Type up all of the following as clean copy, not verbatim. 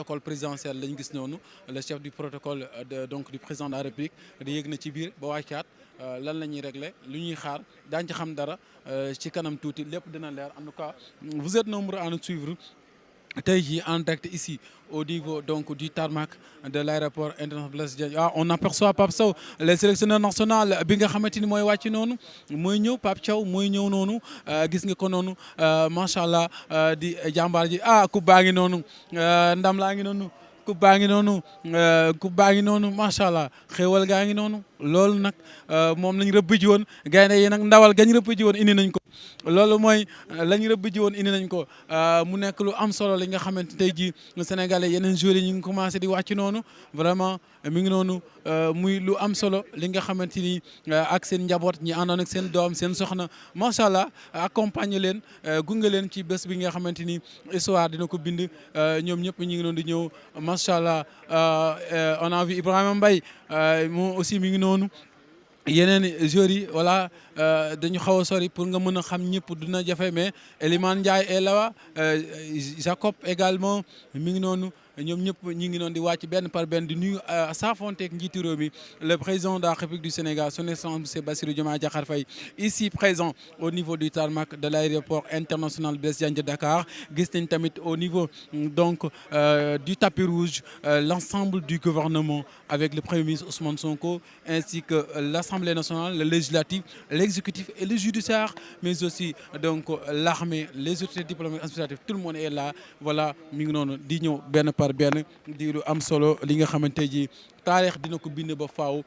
protocole présidentiel lañ gis noonu le chef du protocole donc du président de la République di yéeg na ci biir ba wàccaat lan la ñuy régler lu ñuy xaar daañu ci xam dara ci kanam tuuti lépp dina leer en tout cas vous êtes nombreux à nous suivre. Tey jii en direct ici au niveau donc du tarmac de l'aéroport international Blaise Diagne on aperçoit Pape Sow le sélectionneur national bi nga xamante ni mooy wàcc noonu mooy ñëw Pape Thiaw mooy ñëw noonu gis nga ko noonu macha allah di jàmbaar ji coupe baa ngi noonu ndam laa ngi noonu coupe baa ngi noonu coupe baa ngi noonu macha allah xéewal gaa ngi noonu loolu nag moom lañ rëbb ji woon gaynde yi nag ndawal gañ rëbb ji woon indi nañ ko loolu mooy lañ rëbb ji woon indi nañ ko mu nekk lu am solo li nga xamante tey jii sénégalais yeneen joueurs yi ñu ngi commencé di wàcc noonu vraiment mi ngi noonu muy lu am solo li nga xamante ni ak seen njaboot ñi àndoon ak seen doom seen soxna macha allah accompagner leen gunge leen ci bés bi nga xamante ni histoire dina ko bind ñoom ñëpp ñu ngi noonu di ñëw macha allah on a vu Ibrahima Mbaye moom aussi mi ngi noonu. yeneen joueurs yi voilà dañu xaw a sori pour nga mën a xam ñëpp dina jafe mais Elimane Ndiaye est là Jacob également mi ngi noonu ñoom ñëpp ñi ngi noonu di wàcc benn par benn di nuyu saafonteeg njiitu réew mi le président de la République du Sénégal son excellence monsieur Bassirou Diomaye Diakhar Faye ici présent au niveau du tarmac de l'aéroport international Blaise Diagne de Dakar gis nañ tamit au niveau donc du tapis rouge l'ensemble du gouvernement avec le premier ministre Ousmane Sonko ainsi que l'Assemblée nationale, le législatif, l'exécutif et le judiciaire, mais aussi donc l'armée, les autorités diplomatiques administratives, tout le monde est là. Voilà mi ngi noonu di ñëw benn par benn di lu am solo li nga xamante ji taarix dina ko bind ba faaw.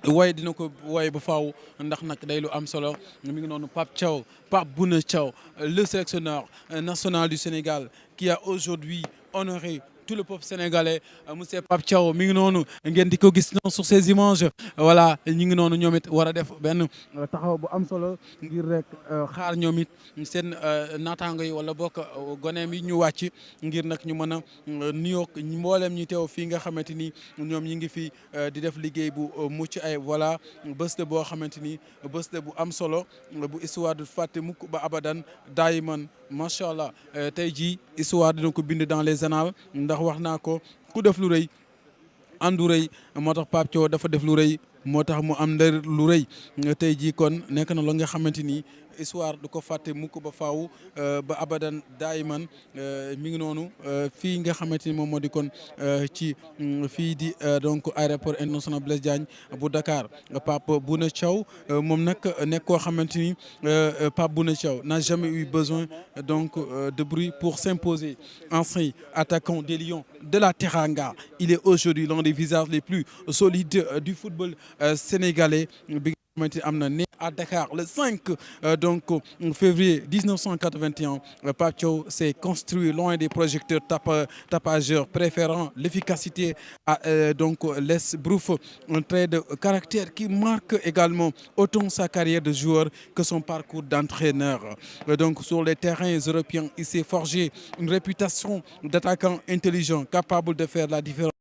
waaye dina ko waaye ba faaw ndax nag day lu am solo mi ngi noonu Pape Thiaw Pape Bouna Thiaw le sélectionneur national du Sénégal qui a aujourd'hui honoré tout le peuple sénégalais monsieur Pape Thiaw mi ngi noonu ngeen di ko gis noonu sur ces images voilà ñu ngi noonu ñoom it war a def benn taxaw bu am solo ngir rek xaar ñoom it seen naataango yi wala bokk goneem yi ñu wàcc ngir nag ñu mën a nuyoo mboolem ñu teew fii nga xamante ni ñoom ñi ngi fi di def liggéey bu mucc ay voilà bés de boo xamante ni bés de bu am solo bu histoire du fàtte mukk ba abadan daayiman macha allah tey jii histoire dina ko bind dans les annales ndax wax naa ko ku def lu rëy andu rëy moo tax Pape Thiaw dafa def lu rëy moo tax mu am ndër lu rëy tey jii kon nekk na la nga xamante ni histoire du ko fàtte mukk ba faaw ba abadan daayiman mi ngi noonu fii nga xamante ni moom moo di kon ci fii di donc aéroport international Blaise Diagne bu Dakar Pape Bouna Thiaw moom nag nekk koo xamante ni Pape Bouna Thiaw n'a jamais eu besoin donc de bruit pour s'imposer ancien attaquant des Lions de la Teranga il est aujourd'hui l'un des visages les plus solides du football sénégalais bi nga xamante ni am na né à Dakar le 5 donc février 1981 Pape Thiaw s'est construit loin des projecteurs tapageurs préférant l'efficacité à donc l'esbrouffe un trait de caractère qui marque également autant sa carrière de joueur que son parcours d'entraîneur donc sur les terrains européens il s'est forgé une réputation d'attaquant intelligent capable de faire la différence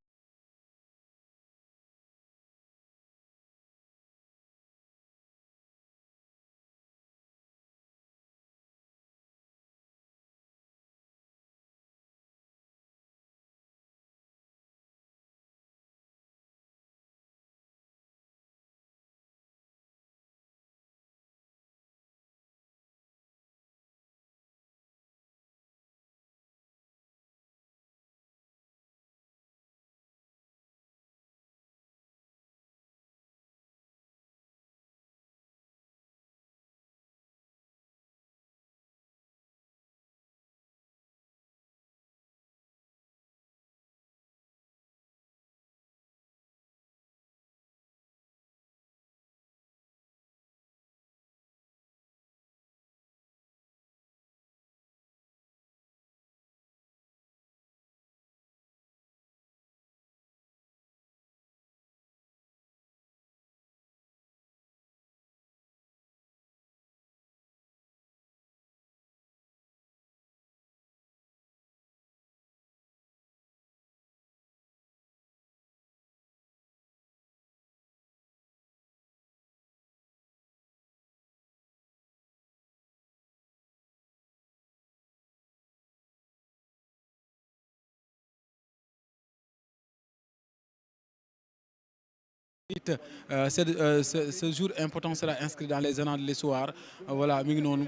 ce jour important sera inscrit dans les annales de l'histoire voilà mi ngi noonu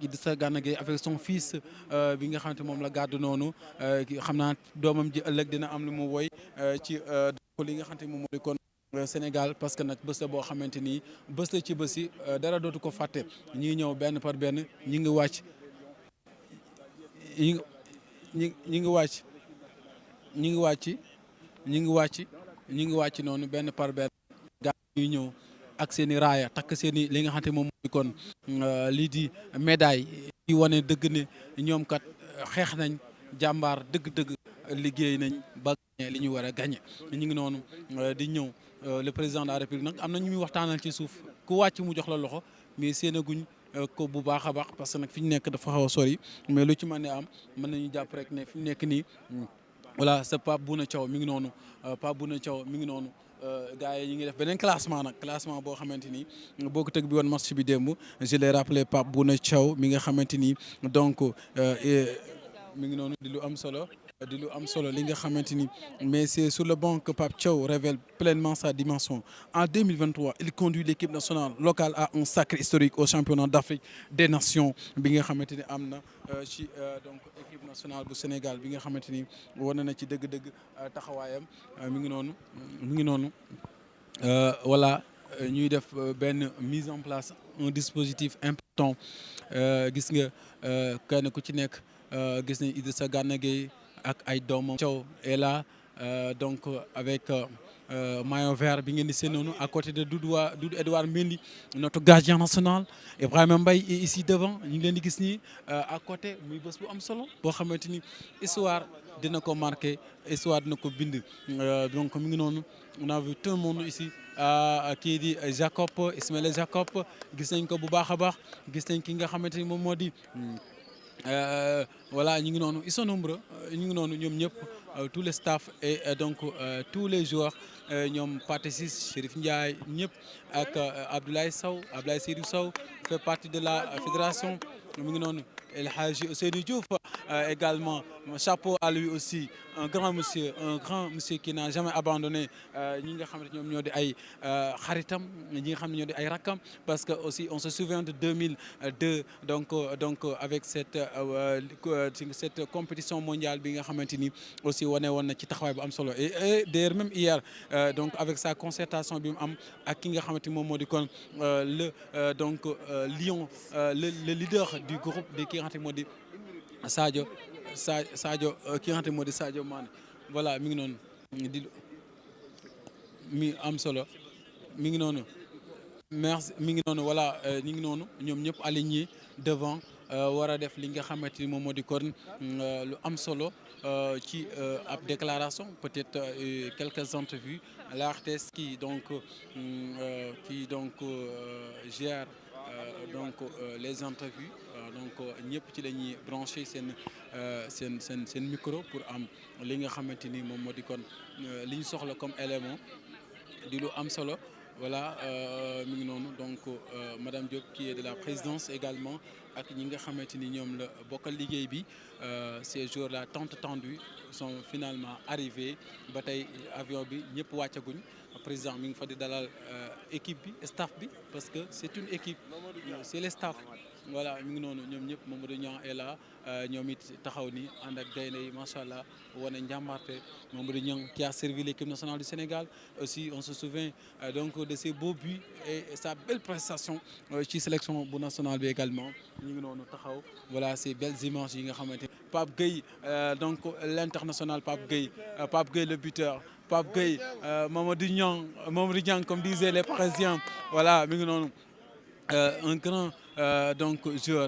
Idrissa Gana Gueye avec son fils bi nga xamante moom la gàddu noonu xam naa doomam ji ëllëg dina am lu mu woy ci li nga xamante moom moo di kon Sénégal parce que nag bés la boo xamante ni bés la ci bés yi dara dootu ko fàtte ñi ngi ñëw benn par benn ñi ngi wàcc ñi ngi wàcc ñi ngi wàcc ñi ngi wàcc ñi ngi wàcc noonu benn par benn gaa ñuy ñëw ak seen i raaya takk seen i li nga xamante moom mooy kon lii di médaille yi wane dëgg ne ñoom kat xeex nañ jàmbaar dëgg-dëgg liggéey nañ ba gagné li ñu war a gagné ñu ngi noonu di ñëw le président de la république nag am na ñu muy waxtaanal ci suuf ku wàcc mu jox la loxo mais seenaguñ ko bu baax a baax parce que nag fi ñu nekk dafa xaw a sori mais lu ci mën ne am mën nañu jàpp rek ne fi mu nekk nii voilà c'est Pape Bouna Thiaw mi ngi noonu Pape Bouna Thiaw mi ngi noonu gars yi ñu ngi def beneen classement nag classement boo xamante ni boo ko tëgg bi woon match bi démb je l'ai rappelé Pape Bouna Thiaw mi nga xamante ni donc mi ngi noonu di lu am solo li nga xamante ni mais c'est sur le banc que Pape Thiaw révèle pleinement sa dimension. En 2023 il conduit l'équipe nationale locale à un sacre historique au championnat d'Afrique des nations bi nga xamante ni am na ci donc équipe nationale bu Sénégal bi nga xamante ni wane na ci dëgg-dëgg taxawaayam mi ngi noonu voilà ñuy def benn mise en place un dispositif important gis nga kenn ku ci nekk gis nañ Idrissa Gana Gueye ak ay doomam Thiaw est là donc avec maillot vert bi ngeen di seen noonu à côté de Doudou Edouard Mendy notre gardien national Ibrahima Mbaye est ici devant ñu ngi leen di gis nii à côté muy bés bu am solo boo xamante ni histoire dina ko marqué histoire dina ko bind donc mi ngi noonu on a vu tout le monde ici kii di Jacob Ismaïla Jacob gis nañ ko bu baax a baax gis nañ ki nga xamante ni moom moo di voilà ñu ngi noonu ils sont nombreux ñu ngi noonu ñoom ñëpp tous les staff et donc tous les joueurs ñoom Pathé Ciss Chérif Ndiaye ñëpp ak Abdoulaye Seydou Sow fait partie de la fédération mu ngi noonu El Hadji Ousseynou Diouf également chapeau à lui aussi un grand monsieur qui n'a jamais abandonné ñi nga xam ne ñoom ñoo di ay xaritam ñi nga xam ne ñoo di ay rakkam parce que aussi on se souvient de 2002 donc avec cette compétition mondiale bi nga xamante ni aussi wane woon na ci taxawaay bu am solo et d'ailleurs même hier donc avec sa concertation bi mu am ak ki nga xamante ni moom moo di kon Lion le leader du groupe de ki nga xamante ni moo di Sadio ki nga xamante ni moo di Sadio Mané voilà mi ngi noonu di mi am solo mi ngi noonu merci mi ngi noonu voilà ñu ngi noonu ñoom ñëpp aligné devant war a def li nga xamante ni moom moo di kon lu am solo ci ab déclaration peut-être quelques entrevues la RTS qui donc gère donc les entrevues donc ñëpp ci la ñuy branché seen micro pour am li nga xamante ni moom moo di kon li ñu soxla comme élément di lu am solo voilà mi ngi noonu donc madame Diop qui est de la présidence également ak ñi nga xamante ni ñoom la bokkal liggéey bi ces jours-là tant attendus sont finalement arrivés ba tey avion bi ñëpp wàccaguñ président mi ngi fa di dalal équipe bi staff bi parce que c'est une équipe c'est le staff voilà mi ngi noonu ñoom ñëpp Mamadou Niang est là ñoom it taxaw ni ànd ak gaynde yi macha allah wane njàmbaarte Mamadou Niang qui a servi l'équipe nationale du Sénégal aussi on se souvient donc de ses beaux buts et sa belle prestation ci sélection bu nationale bi également ñu ngi noonu taxaw voilà ces belles images yi nga xamante Pape Gueye donc l'international Pape Gueye le buteur Pape Gueye Mamadou Niang comme disaient les Parisiens voilà mi ngi noonu un grand donc joueur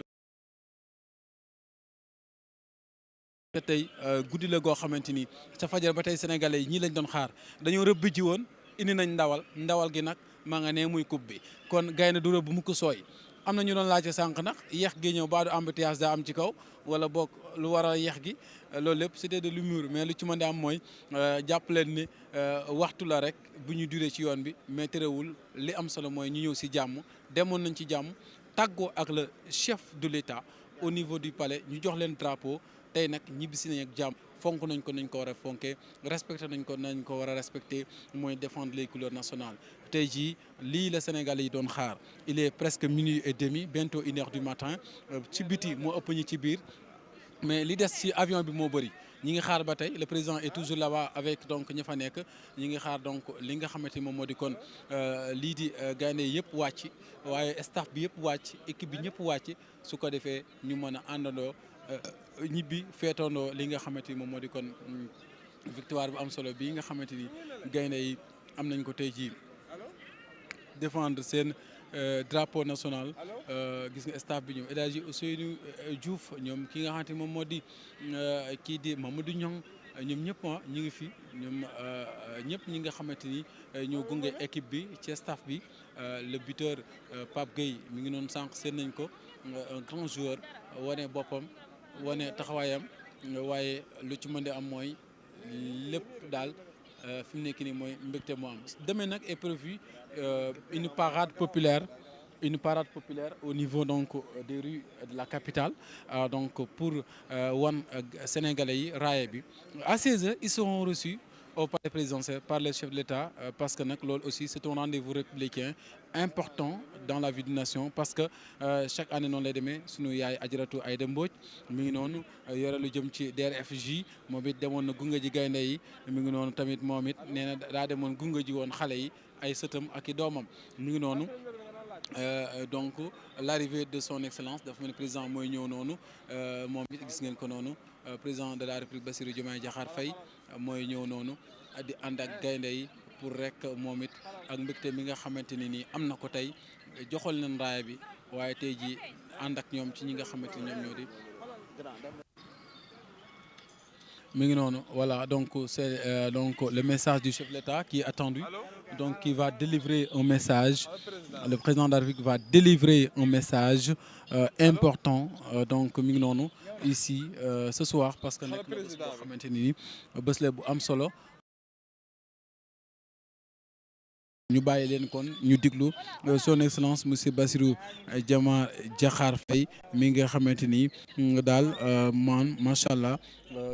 te tey guddi la goo xamante ni ca fajar ba tey sénégalais yi ñii lañ doon xaar dañoo rëbb ji woon indi nañ ndawal gi nag maa nga ne muy coupe bi kon gaynde du rëbb mu ko sooy am na ñu doon laajte sànq nag yeex gi ñëw baa du embouteillage daa am ci kaw wala boog lu waral yeex gi loolu lépp c'était de l'humour mais lu ci mën di am mooy jàpp leen ni waxtu la rek bu ñu duree ci yoon bi mais terewul li am solo mooy ñu ñëw si jàmm demoon nañ ci jàmm tàggoo ak le chef de l'État au niveau du palais ñu jox leen drapeau tey nag ñibbisi nañ ak jàmm fonk nañ ko war a fonkee respecté nañ ko war a respecté mooy défendre les couleurs nationales. tey jii lii la Sénégal yi doon xaar il est presque minuit et demi bientôt 1 heure du matin ci biti moo ëpp ñi ci biir mais li des ci avion bi moo bëri. ñi ngi xaar ba tey le président est toujours là-bas avec donc ñi fa nekk ñi ngi xaar donc li nga xamante ni moom moo di kon lii di gaynde yëpp wàcc waaye staff bi yëpp wàcc équipe bi ñëpp wàcc su ko defee ñu mën a àndandoo ñibbi feetoondoo li nga xamante ni moom moo di kon victoire bu am solo bii nga xamante ni gaynde yi am nañ ko tey jii défendre seen drapeau national gis nga staff bi ñoom El Hadji Ousseynou Diouf ñoom ki nga xamante ni moom moo di kii di Mamadou Niang ñoom ñëpp ñu ngi fi ñoom ñëpp ñi nga xamante ni ñoo gunge équipe bi ci staff bi le buteur Pape Gueye mi ngi noonu sànq seen nañ ko un grand joueur wane boppam wane taxawaayam waaye lu ci mën di am mooy lépp daal fi mu nekk nii mooy mbégte moo am demain nag est prévu une parade populaire au niveau donc des rues de la capitale donc pour wan sénégalais yi raaya bi à 16h ils seront reçus au palais présidentiel par le chef de l'État parce que nag loolu aussi c'est un rendez-vous républicain important dans la vie d'une nation parce que chaque année noonu lay demee sunu yaay Ajaratu Aïda Mbodj mi ngi noonu yore lu jëm ci DRFJ moom it demoon na gunge ji gaynde yi mi ngi noonu tamit moom it nee na daa demoon gunge ji woon xale yi ay sëtam ak i doomam mi ngi noonu donc l'arrivée de son excellence dafa mel ni président mooy ñëw noonu moom it gis ngeen ko noonu président de la République Bassirou Diomaye Diakhar Faye mooy ñëw noonu di ànd ak gaynde yi pour rek moom it ak mbégte mi nga xamante ni nii am na ko tey joxal leen raaya bi waaye tey ji ànd ak ñoom ci ñi nga xamante ni ñoom ñoo di mi ngi noonu voilà donc c'est donc le message du chef de l'État qui est attendu donc qui va délivrer un message le président de la République va délivrer un message important donc mi ngi noonu ici ce soir parce que nekk na bés boo xamante ni bés la bu am solo ñu bàyyi leen kon ñu diglu son excellence monsieur Bassirou Diomaye Diakhar Faye mi nga xamante ni daal macha allah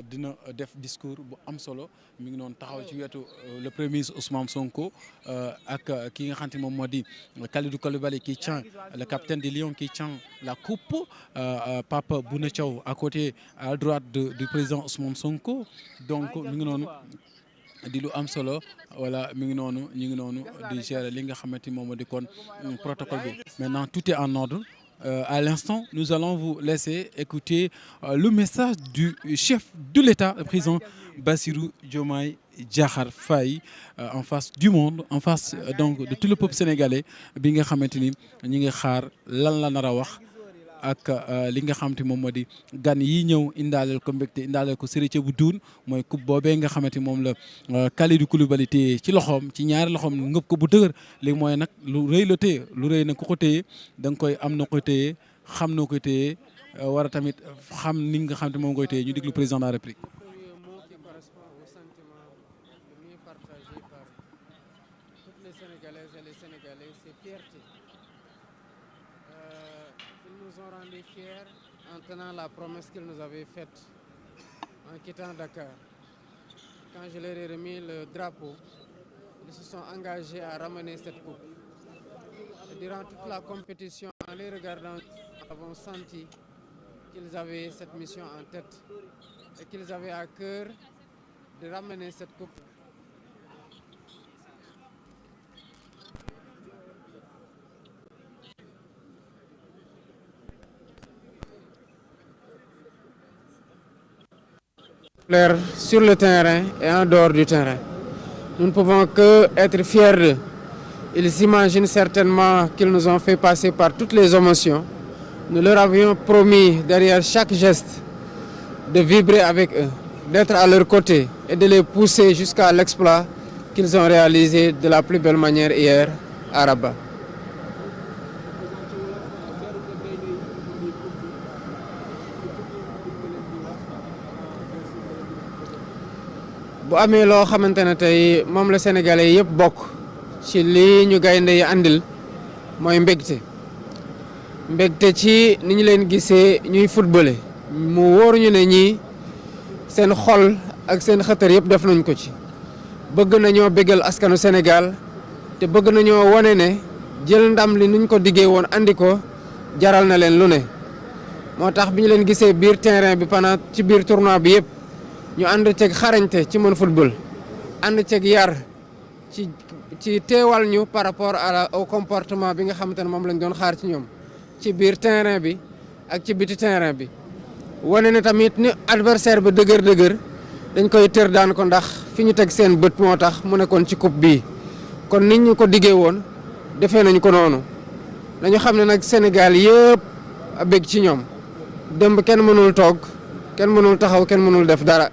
dina def discours bu am solo mi ngi noonu taxaw ci wetu le premier ministre Ousmane Sonko ak ki nga xamante moom moo di Kalidou Koulibaly qui tient le capitaine des Lions qui tient la coupe Pape Bouna Thiaw à côté à droite du président Ousmane Sonko donc mi ngi noonu. di lu am solo voilà mi ngi noonu ñu ngi noonu di gérer li nga xamante ni moom moo di kon protocole bi maintenant tout est en ordre à l'instant nous allons vous laisser écouter le message du chef de l'État le président Bassirou Diomaye Diakhar Faye en face du monde en face donc de tout le peuple sénégalais bi nga xamante ni ñi ngi xaar lan la nar a wax ak li nga xamante moom moo di gan yi ñëw indaaleel ko mbégte indaaleel ko sërite bu duun mooy coupe boobee nga xamante moom la Kalidou Koulibaly téye ci loxoom ci ñaari loxoom ngëb ko bu dëgër léegi mooy nag lu rëy la téye lu rëy nag ku ko téye da nga koy am na koy téye xam noo koy téye war a tamit xam ni nga xamante moom koy téye ñu diglu président de la République. Fiers en tenant la promesse qu'ils nous avaient faite en quittant Dakar. Quand je leur ai remis le drapeau, ils se sont engagés à ramener cette coupe. Et durant toute la compétition, en les regardant, nous avons senti qu'ils avaient cette mission en tête et qu'ils avaient à cœur de ramener cette coupe. Sur le terrain et en dehors du terrain. Nous ne pouvons que être fiers d'eux. Ils imaginent certainement qu'ils nous ont fait passer par toutes les émotions. Nous leur avions promis derrière chaque geste de vibrer avec eux, d'être à leur côté et de les pousser jusqu'à l'exploit qu'ils ont réalisé de la plus belle manière hier à Rabat. bu amee loo xamante ne tey moom la sénégalais yëpp bokk ci lii ñu gaynde yi andil mooy mbégte ci ni ñu leen gisee ñuy footballé mu wóor ñu ne ñii seen xol ak seen xëtër yëpp def nañ ko ci. bëgg nañoo bégal askanu Sénégal te bëgg nañoo wane ne jël ndam li nuñ ko diggee woon andi ko jaral na leen lu ne. moo tax bi ñu leen gisee biir terrain bi pendant ci biir tournoi bi yëpp ñu ànd ceeg xarañte ci mën football ànd ceeg yar ci teewal ñu par rapport au comportement bi nga xamante ne moom lañ doon xaar ci ñoom ci biir terrain bi ak ci biti terrain bi. wane ne tamit ni adversaire bi dëgër dañ koy tër daan ko ndax fi ñu teg seen bët moo tax mu nekkoon ci coupe bii kon nit ñu ko diggee woon defee nañ ko noonu dañu xam ne nag Sénégal yëpp a bég ci ñoom. démb kenn mënul toog kenn mënul taxaw kenn mënul def dara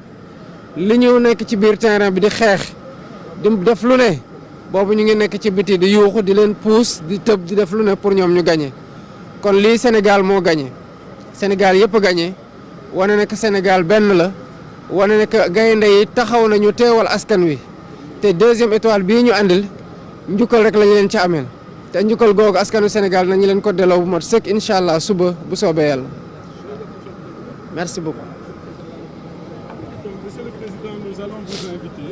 li ñu nekk ci biir terrain bi di xeex di def lu ne boobu ñu ngi nekk ci biti di yuuxu di leen puus di tëb di def lu ne pour ñoom ñu gagné kon lii Sénégal moo gagné Sénégal yëpp a gagné wane ne que Sénégal benn la wane ne que gaynde yi taxaw nañu teewal askan wi te deuxième étoile bii ñu andil njukkal rek lañu leen ci ameel te njukkal googu askanu Sénégal nañu leen ko delloo bu mat sëkk incha allah suba bu soobee yàlla. Merci beaucoup. Donc, Monsieur le Président, nous allons vous inviter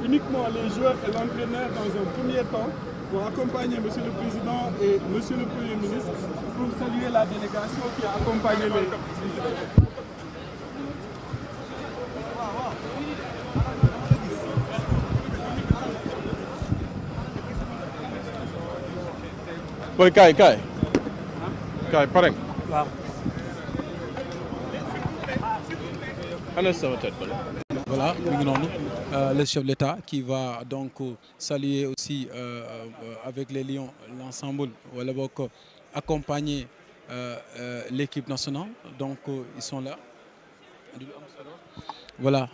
uniquement les joueurs et l'entraîneur dans un premier temps pour accompagner Monsieur le Président et Monsieur le Premier ministre pour saluer la délégation qui a accompagné les... Boy, Kai, pareng. Waaw. Voilà, le chef de l'État qui va donc saluer aussi avec les Lions l'ensemble, voilà, accompagner l'équipe nationale. Donc ils sont là. Voilà,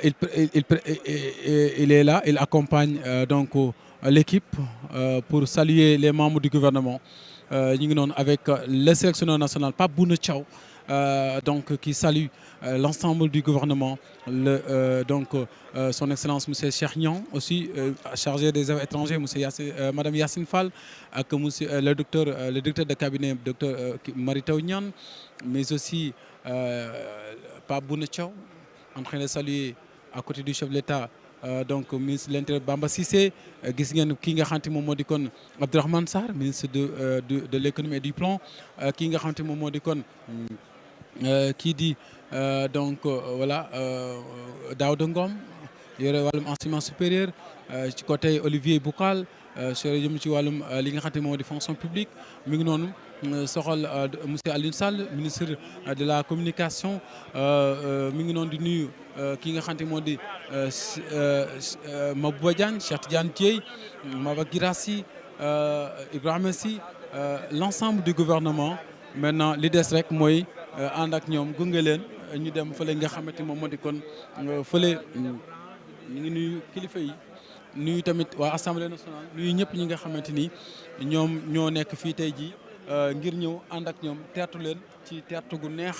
il est là, il accompagne donc l'équipe pour saluer les membres du gouvernement. Avec le sélectionneur national Pape Bouna Thiaw. Donc qui salue l'ensemble du gouvernement, son Excellence Monsieur Cheikh Niang aussi chargé des affaires étrangères, Madame Yassine Fall, avec le directeur de cabinet Dr Mary Teuw Niane, mais aussi Pape Bouna Thiaw, en train de saluer à côté du chef de l'État. Donc ministre de l'Intérieur Bamba Cissé gis ngeen kii nga xamante moom moo di kon Abdourahmane Sarr ministre de l'économie et du plan kii nga xamante moom moo di kon kii di donc voilà Daouda Ngom yore wàllum enseignement supérieur ci côté Olivier Boucal sore jëm ci wàllum li nga xamante moom moo di fonction publique mi ngi noonu soxal monsieur Alioune Sall ministre de la communication mi ngi noonu di nuyu ki nga xamante moo di Mabouba Diagne Cheikh Tidiane Dièye Maba Guirassy Ibrahima Sy l'ensemble du gouvernement. Maintenant li des rek mooy ànd ak ñoom gunge leen ñu dem fële nga xamante moom moo di kon fële ñu ngi nuyu kilifa yi nuyu tamit waa assemblée nationale nuyu ñëpp ñi nga xamante ni ñoom ñoo nekk fii tey jii ngir ñëw ànd ak ñoom teertu leen ci teertu gu neex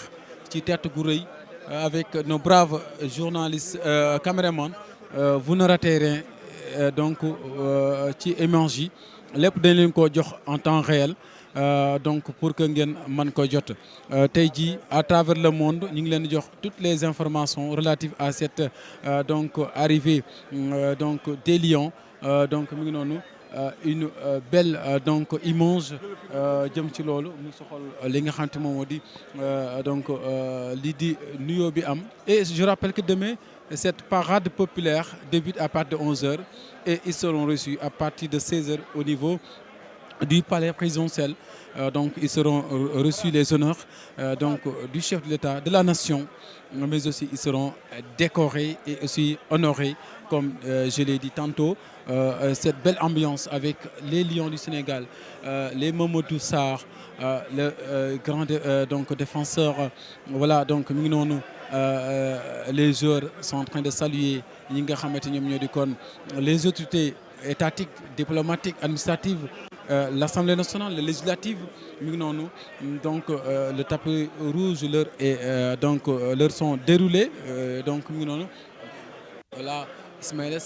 ci teertu gu rëy avec nos braves journalistes caméramans. Vous ne ratez rien donc ci images yi lépp dañ leen ko jox en temps réel. Donc pour que ngeen mën ko jot tey jii à travers le monde ñu ngi leen di jox toutes les informations relatives à cette donc arrivée donc des Lions donc mi ngi noonu une belle donc image jëm ci loolu mu soxal li nga xamante moom moo di donc lii di nuyoo bi am. Et je rappelle que demain cette parade populaire débute à partir de 11h et ils seront reçus à partir de 16h au niveau du palais présidentiel. Donc ils seront reçus les honneurs donc du chef de l'État, de la nation, mais aussi ils seront décorés et aussi honorés comme je l'ai dit tantôt. Cette belle ambiance avec les Lions du Sénégal, les Mamadou Sarr, le grand donc défenseur, voilà donc mi ngi noonu les joueurs sont en train de saluer ñi nga xamante ñoom ñoo di kon les autorités étatiques, diplomatiques, administratives. L'Assemblée nationale, la législative, mi ngi noonu donc le tapis rouge leur est donc leur sont déroulés donc mi ngi noonu voilà Ismaïla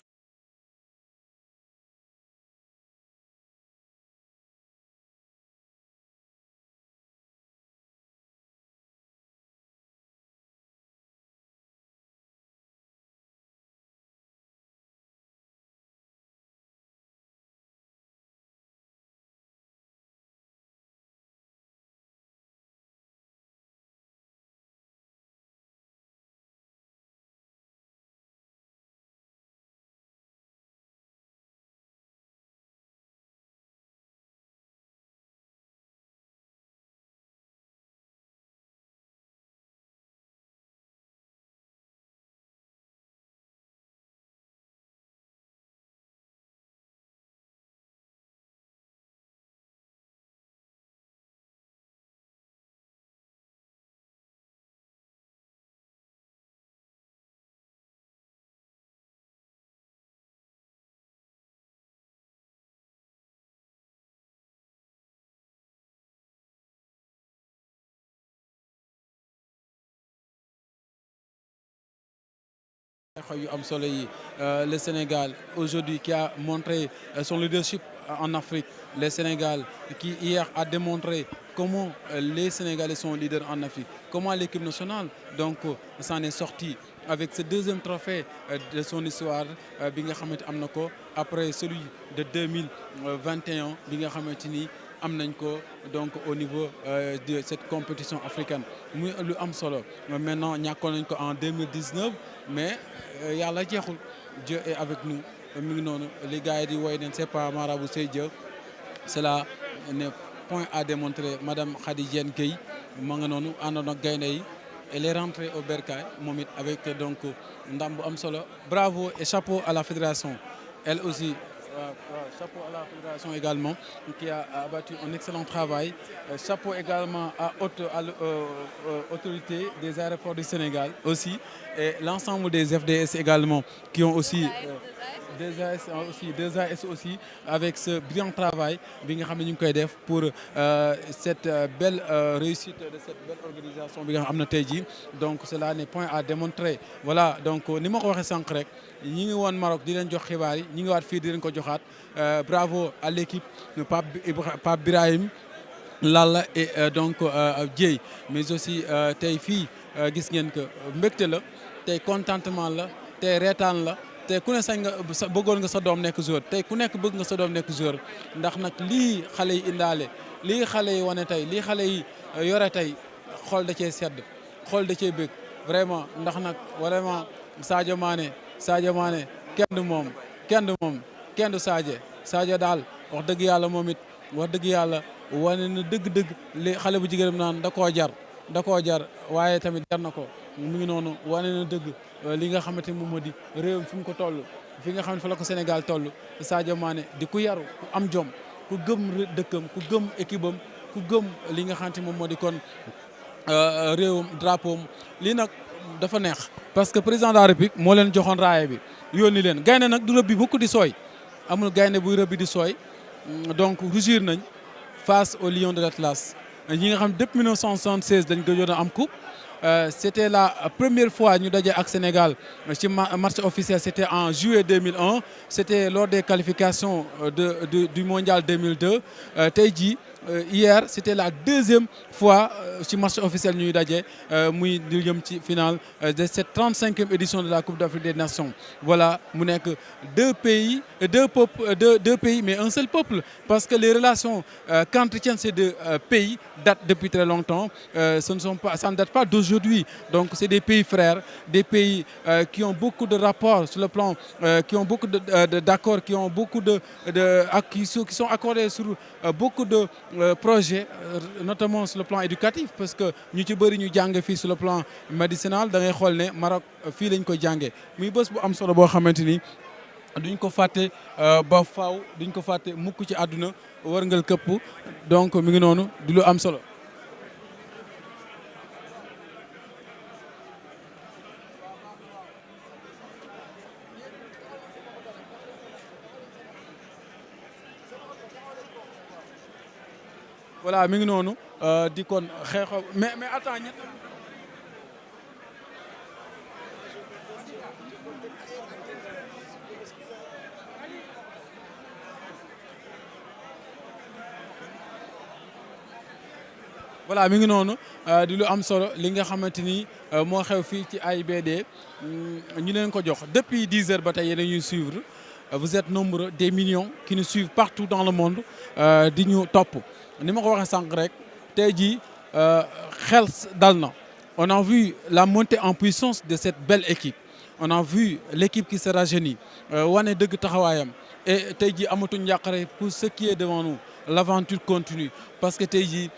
yu am solo yi le Sénégal aujourd'hui qui a montré son leadership en Afrique, le Sénégal qui hier a démontré comment les Sénégalais sont leaders en Afrique, comment l'équipe nationale donc s'en est sortie avec ce deuxième trophée de son histoire bi nga xamante am na ko après celui de 2021 bi nga xamante ni am nañ ko donc au niveau de cette compétition africaine muy lu am solo maintenant ñàkkoon nañ ko en 2019 mais yàlla jeexul Dieu est avec nous mi ngi noonu les gars yi di woy neen c'est pas marabout c'est Dieu cela n'est point à démontrer madame Khady Diène Gaye ma nga noonu àndoon ak gaynde yi elle est rentrée au bercail moom it avec donc ndam bu am solo bravo et chapeau à la fédération elle aussi chapeau à la fédération également qui a abattu un excellent travail chapeau également à autorité des aéroports du Sénégal aussi et l'ensemble des FDS également qui ont aussi des AS aussi avec ce brillant travail bi nga xam ne ñu ngi koy def pour cette belle réussite de cette belle organisation bi nga xam am na tey jii donc cela n'est point à démontrer voilà donc ni ma ko waxee sànq rek ñi ngi woon Maroc di leen jox xibaar yi ñi ngi waat fii di leen ko joxaat bravo à l'équipe Pape Birahim Lalla et donc Dieye mais aussi tey fii gis ngeen que mbégte la tey contentement la tey reetaan la tey ku ne sañ nga bëggoon nga sa doom nekk joueur tey ku nekk bëgg nga sa doom nekk joueur ndax nag lii xale yi indaale lii xale yi wane tey lii xale yi yore tey xool da cee sedd xool da cee bëgg vraiment ndax nag vraiment Sadio Mané kenn du moom kenn du Sadio daal wax dëgg yàlla moom it wax dëgg yàlla wane na dëgg-dëgg li xale bu jigéenam naan da koo jar waaye tamit jar na ko mu ngi noonu wane na dëgg li nga xamante ni moom moo di réew fi mu ko toll fi nga xam ne fa la ko Sénégal toll Sadio Mané di ku yaru ku am jom ku gëm dëkkam ku gëm équipe am ku gëm li nga xamante moom moo di kon réewam drapeau am lii nag dafa neex parce que président de la République moo leen joxoon raaya bi yónni leen gaynde nag du rëbbi mukk di sooy amul gaynde buy rëbbi di sooy donc rougir nañ face au Lion de l'Atlas ñi nga xam depuis 1976 dañ ko doon am coupe c'était la première fois ñu daje ak Sénégal ci match officiel c'était en juillet 2001 c'était lors des qualifications du mondial 2002 tey jii hier c'était la deuxième fois ci match officiel ñuy daje muy di jëm ci finale de cette 35e édition de la Coupe d'Afrique des Nations voilà mu nekk deux pays mais un seul peuple parce que les relations qu'entretiennent ces deux pays datent depuis très longtemps ça ne date pas d'aujourd'hui donc c'est des pays frères des pays qui ont beaucoup de rapports sur le plan qui ont beaucoup d'accords qui ont beaucoup qui sont accordés sur beaucoup de projets notamment sur le plan éducatif parce que ñu ci bëri ñu jàng fii sur le plan médicinal da ngay xool ne Maroc fii lañ ko jàngee muy bés bu am solo boo xamante ni duñ ko fàtte ba faaw duñ ko fàtte mukk ci àdduna wërngal këpp donc mi ngi noonu di lu am solo. voilà mi ngi noonu di kon xeexoo mais attends ñett voilà mi ngi noonu di lu am solo li nga xamante ni moo xew fii ci AIBD ñu leen ko jox depuis 10 heures ba tey yéen a ñuy suivre vous êtes nombreux des millions qui nous suivent partout dans le monde di ñu topp ni ma ko waxee sànq rek tey jii xel dal na on a vu la montée en puissance de cette belle équipe on a vu l'équipe qui se rajeunit wane dëgg taxawaayam et tey jii amatuñ njàqare pour ce qui est devant nous l'aventure continue parce que tey jii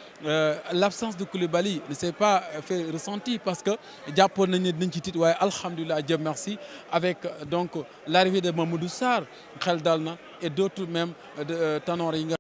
l'absence de Koulibaly ne s'est pas fait ressentir parce que jàppoon nañ ne dinañ ci tiit waaye alhamdulilah Dieu merci avec donc l'arrivée de Mamadou Sarr xel dal na et d'autres même de Tanor yi nga